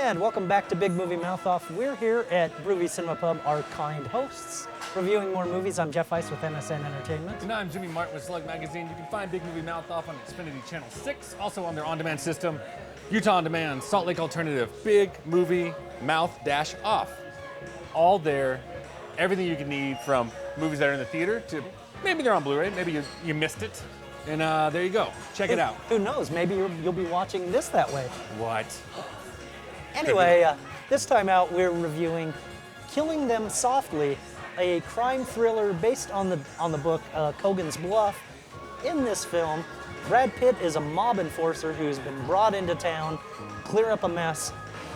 And welcome back to Big Movie Mouth Off. We're here at Groovy Cinema Pub, our kind hosts, reviewing more movies. I'm Jeff Weiss with NSN Entertainment. And I'm Jimmy Martin with Slug Magazine. You can find Big Movie Mouth Off on Xfinity Channel 6, also on their on-demand system, Utah On Demand, Salt Lake Alternative, Big Movie Mouth-Off. All there, everything you can need from movies that are in the theater to maybe they're on Blu-ray, maybe you missed it. And there you go, check it out. Who knows, maybe you'll be watching this that way. What? Anyway, this time out we're reviewing Killing Them Softly, a crime thriller based on the book Kogan's Bluff. In this film, Brad Pitt is a mob enforcer who's been brought into town, clear up a mess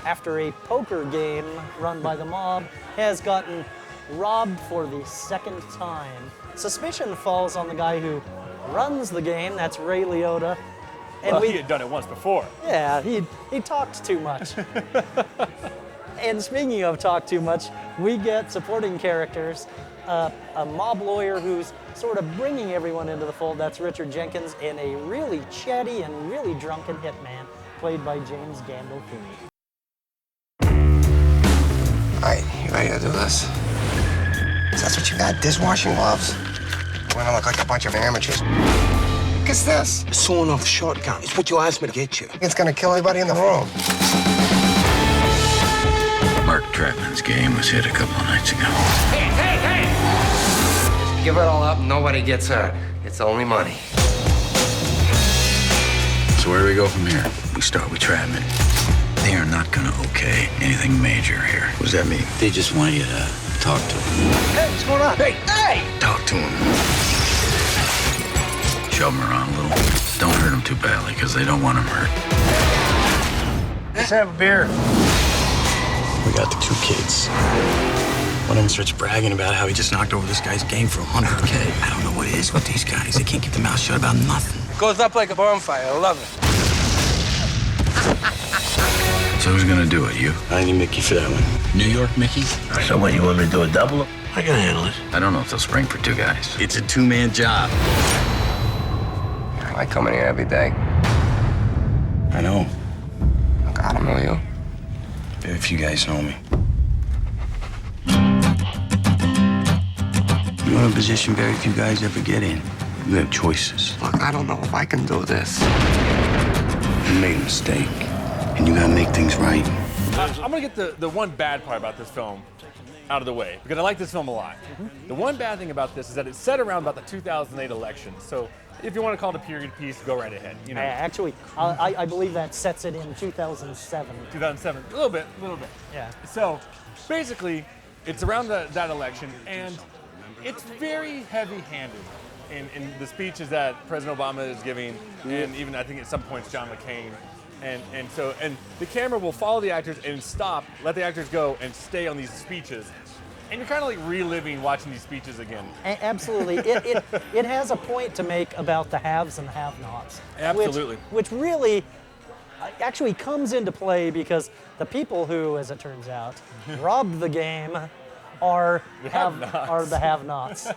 after a poker game run by the mob has gotten robbed for the second time. Suspicion falls on the guy who runs the game, that's Ray Liotta. And he had done it once before. Yeah, he talked too much. And speaking of talk too much, we get supporting characters. A mob lawyer who's sort of bringing everyone into the fold, that's Richard Jenkins, and a really chatty and really drunken hitman, played by James Gandolfini. Alright, you ready to do this? That's what you got, dishwashing gloves? We're gonna look like a bunch of amateurs. Look at this. A sawn-off shotgun. It's what you asked me to get you. It's gonna kill everybody in the room. Mark Trapman's game was hit a couple of nights ago. Hey! Just give it all up, nobody gets hurt. It's only money. So where do we go from here? We start with Trapman. They are not gonna okay anything major here. What does that mean? They just want you to talk to him. Hey, what's going on? Hey! Talk to him. Shove him around a little. Don't hurt him too badly, because they don't want him hurt. Let's have a beer. We got the two kids. One of them starts bragging about how he just knocked over this guy's game for $100K. I don't know what it is with these guys. They can't keep their mouth shut about nothing. Goes up like a bonfire. I love it. So who's gonna do it? You? I need Mickey for that one. New York Mickey? So what, you want me to do a double? I can handle it. I don't know if they'll spring for two guys. It's a two-man job. I come in here every day. I know. I don't know you. Very few guys know me. You're in a position very few guys ever get in. You have choices. Look, I don't know if I can do this. You made a mistake, and you gotta make things right. I'm gonna get the one bad part about this film out of the way, because I like this film a lot. The one bad thing about this is that it's set around about the 2008 election. So if you want to call it a period piece, go right ahead. You know, Actually, I believe that sets it in 2007. 2007, a little bit. Yeah. So basically, it's around that election, and it's very heavy-handed in the speeches that President Obama is giving, and even I think at some points John McCain. And so the camera will follow the actors and stop, let the actors go, and stay on these speeches. And you're kind of like reliving watching these speeches again. Absolutely. It has a point to make about the haves and the have-nots. Absolutely. Which really actually comes into play because the people who, as it turns out, robbed the game are the have-nots.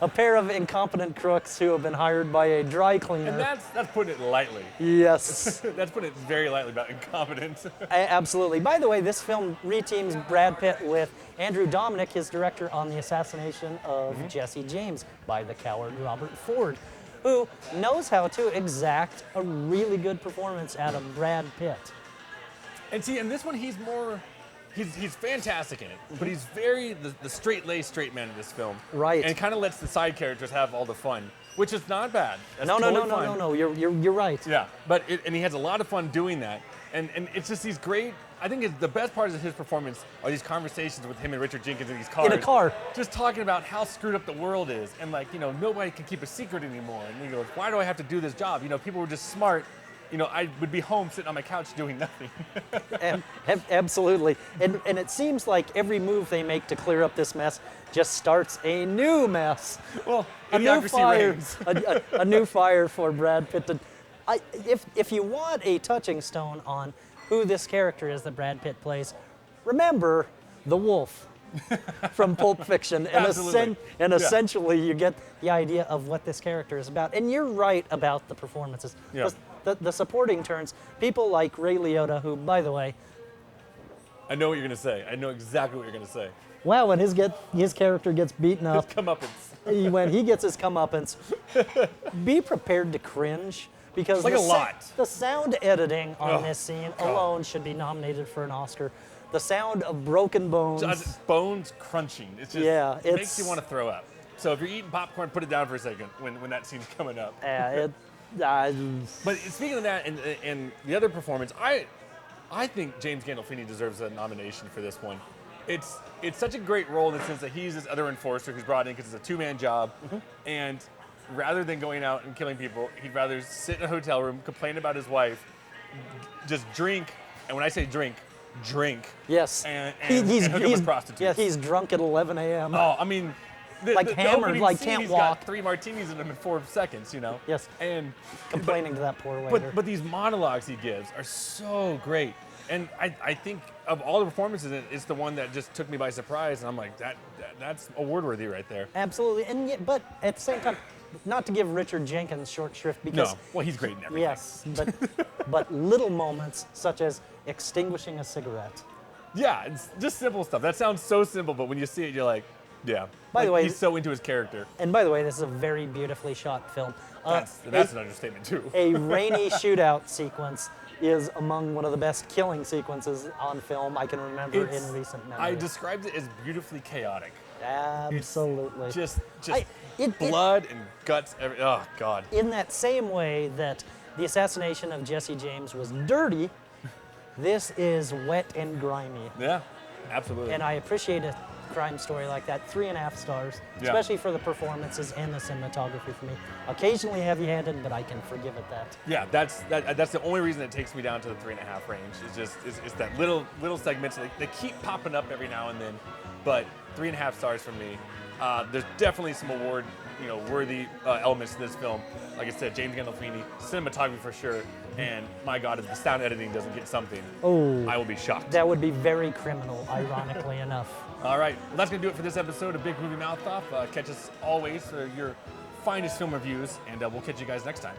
A pair of incompetent crooks who have been hired by a dry cleaner. And that's putting it lightly. Yes. That's putting it very lightly about incompetence. Absolutely. By the way, this film reteams Brad Pitt with Andrew Dominik, his director on the assassination of Jesse James by the coward Robert Ford, who knows how to exact a really good performance out of Brad Pitt. And see, in this one, he's fantastic in it, but he's very the straight-laced straight man in this film. Right. And kind of lets the side characters have all the fun, which is not bad. That's No. You're right. Yeah, but and he has a lot of fun doing that, and it's just these great. I think the best parts of his performance are these conversations with him and Richard Jenkins in these cars. In a car. Just talking about how screwed up the world is, and nobody can keep a secret anymore. And he goes, "Why do I have to do this job? People were just smart. I would be home sitting on my couch doing nothing." Absolutely. And it seems like every move they make to clear up this mess just starts a new mess. Well, a new idiocracy fire. reigns. a new fire for Brad Pitt. If you want a touching stone on who this character is that Brad Pitt plays, remember the wolf. from Pulp Fiction, and, Absolutely. and Yeah. essentially you get the idea of what this character is about. And you're right about the performances. Yeah. The supporting turns, people like Ray Liotta, who, by the way, I know what you're gonna say. I know exactly what you're gonna say. wow, when his character gets beaten up, Come up. when he gets his comeuppance, be prepared to cringe, because Like a lot. the sound editing on Oh, this scene God. alone should be nominated for an Oscar. The sound of broken bones. Just bones crunching. It's just Yeah, it makes it's- you want to throw up. So if you're eating popcorn, put it down for a second when that scene's coming up. But speaking of that and the other performance, I think James Gandolfini deserves a nomination for this one. It's such a great role in the sense that he's this other enforcer who's brought in because it's a two-man job, and rather than going out and killing people, he'd rather sit in a hotel room, complain about his wife, just drink, and when I say drink, yes, and hook up with prostitutes. Yeah, he's drunk at 11 a.m. Oh, I mean, Like hammered, opening like scene, can't he's walk. got 3 martinis in him in 4 seconds, you know? Yes. And Complaining to that poor waiter. but these monologues he gives are so great. And I think of all the performances, it's the one that just took me by surprise. And I'm like, that's award worthy right there. Absolutely, and yet, but at the same time, not to give Richard Jenkins short shrift, because No, well, he's great in everything. yes, but little moments such as extinguishing a cigarette. Yeah, it's just simple stuff. That sounds so simple, but when you see it, you're like, yeah. By the Like, way- he's so into his character. And by the way, this is a very beautifully shot film. That's an understatement too. A rainy shootout sequence is among one of the best killing sequences on film I can remember in recent memory. I described it as beautifully chaotic. Absolutely. Just it- blood and guts. Oh God. In that same way that the assassination of Jesse James was dirty, this is wet and grimy. Yeah, absolutely. And I appreciate a crime story like that. 3.5 stars, Yeah. especially for the performances and the cinematography for me. Occasionally heavy-handed, but I can forgive it that. Yeah, that's the only reason it takes me down to the 3.5 range. It's that little segments. They keep popping up every now and then, but 3.5 stars from me. There's definitely some award worthy elements to this film. Like I said, James Gandolfini, cinematography for sure, and my God, if the sound editing doesn't get something, I will be shocked. That would be very criminal, ironically enough. All right, well, that's going to do it for this episode of Big Movie Mouth Off. Catch us always for your finest film reviews, and we'll catch you guys next time.